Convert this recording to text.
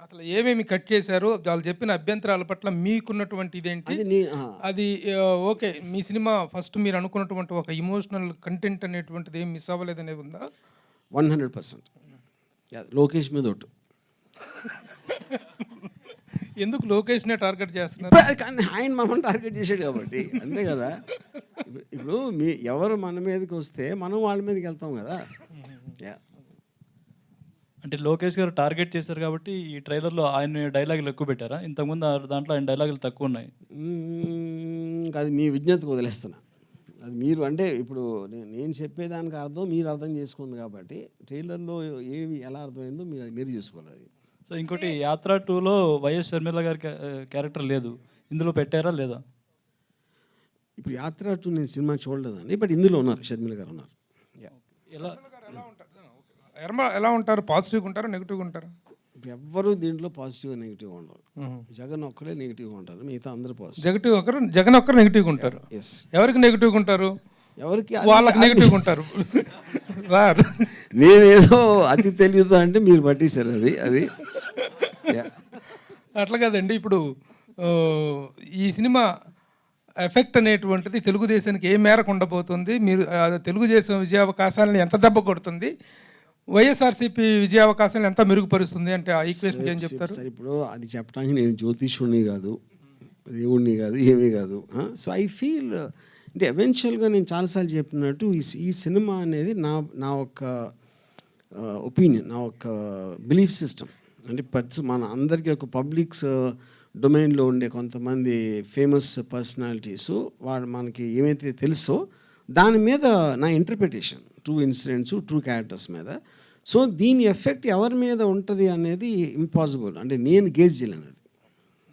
అసలు ఏమేమి కట్ చేశారు? వాళ్ళు చెప్పిన అభ్యంతరాల పట్ల మీకున్నటువంటి ఇదేంటి? అది నీ అది ఓకే. మీ సినిమా ఫస్ట్ మీరు అనుకున్నటువంటి ఒక ఎమోషనల్ కంటెంట్ అనేటువంటిది ఏం మిస్ అవ్వలేదనేది ఉందా? 100%. లోకేష్ మీద ఒట్టు. ఎందుకు లోకేష్‌నే టార్గెట్ చేస్తున్నారు? కానీ ఆయన మమ్మల్ని టార్గెట్ చేశాడు కాబట్టి అంతే కదా. ఇప్పుడు ఎవరు మన మీదకి వస్తే మనం వాళ్ళ మీదకి వెళ్తాం కదా. అంటే లోకేష్ గారు టార్గెట్ చేశారు కాబట్టి ఈ ట్రైలర్లో ఆయన డైలాగులు ఎక్కువ పెట్టారా? ఇంతకుముందు దాంట్లో ఆయన డైలాగులు తక్కువ ఉన్నాయి. అది మీ విజ్ఞతకు వదిలేస్తున్నా. అది మీరు అంటే ఇప్పుడు నేను చెప్పేదానికి అర్థం మీరు అర్థం చేసుకుంది కాబట్టి ట్రైలర్లో ఏవి ఎలా అర్థమైందో మీరు చూసుకోవాలి. అది సో ఇంకోటి యాత్ర 2లో వైఎస్ షర్మిల గారి క్యారెక్టర్ లేదు, ఇందులో పెట్టారా లేదా? ఇప్పుడు యాత్ర 2 నేను సినిమా చూడలేదండి, బట్ ఇందులో ఉన్నారు, షర్మిల గారు ఉన్నారు. ఎలా ఎలా ఉంటారు? పాజిటివ్గా ఉంటారా, నెగిటివ్గా ఉంటారా? ఇప్పుడు ఎవ్వరూ దీంట్లో పాజిటివ్ నెగిటివ్ ఉండరు. జగన్ ఒక్కడే నెగిటివ్గా ఉంటారు, మిగతా అందరూ పాజిటివ్. జగన్ ఒక్కరు నెగిటివ్గా ఉంటారు. ఎస్. ఎవరికి నెగిటివ్గా ఉంటారు? ఎవరికి వాళ్ళకి నెగిటివ్గా ఉంటారు. నేనేదో అతి తెలియదు అంటే మీరు పట్టేశారు అది. అట్లా కదండి. ఇప్పుడు ఈ సినిమా ఎఫెక్ట్ అనేటువంటిది తెలుగుదేశానికి ఏ మేరకు ఉండబోతుంది? మీరు తెలుగుదేశం విజయావకాశాలను ఎంత దెబ్బ కొడుతుంది? వైఎస్ఆర్సీపీ విజయావకాశాలను ఎంత మెరుగుపరుస్తుంది అంటే ఆ ఈక్వేషన్ ఏం చెప్తారు? సరే, ఇప్పుడు అది చెప్పడానికి నేను జ్యోతిష్యుడిని కాదు, దేవుణ్ణి కాదు, ఏమీ కాదు. సో ఐ ఫీల్ అంటే ఎవెన్చువల్గా నేను చాలాసార్లు చెప్పినట్టు ఈ సినిమా అనేది నా ఒక ఒపీనియన్, నా ఒక బిలీఫ్ సిస్టమ్. అంటే మన అందరికీ ఒక పబ్లిక్స్ డొమైన్లో ఉండే కొంతమంది ఫేమస్ పర్సనాలిటీస్ వాళ్ళు మనకి ఏమైతే తెలుసో దాని మీద నా interpretation, true incidents, true characters మీద. సో దీని ఎఫెక్ట్ ఎవరి మీద ఉంటుంది అనేది ఇంపాసిబుల్, అంటే నేను గేజ్ చేయలేను.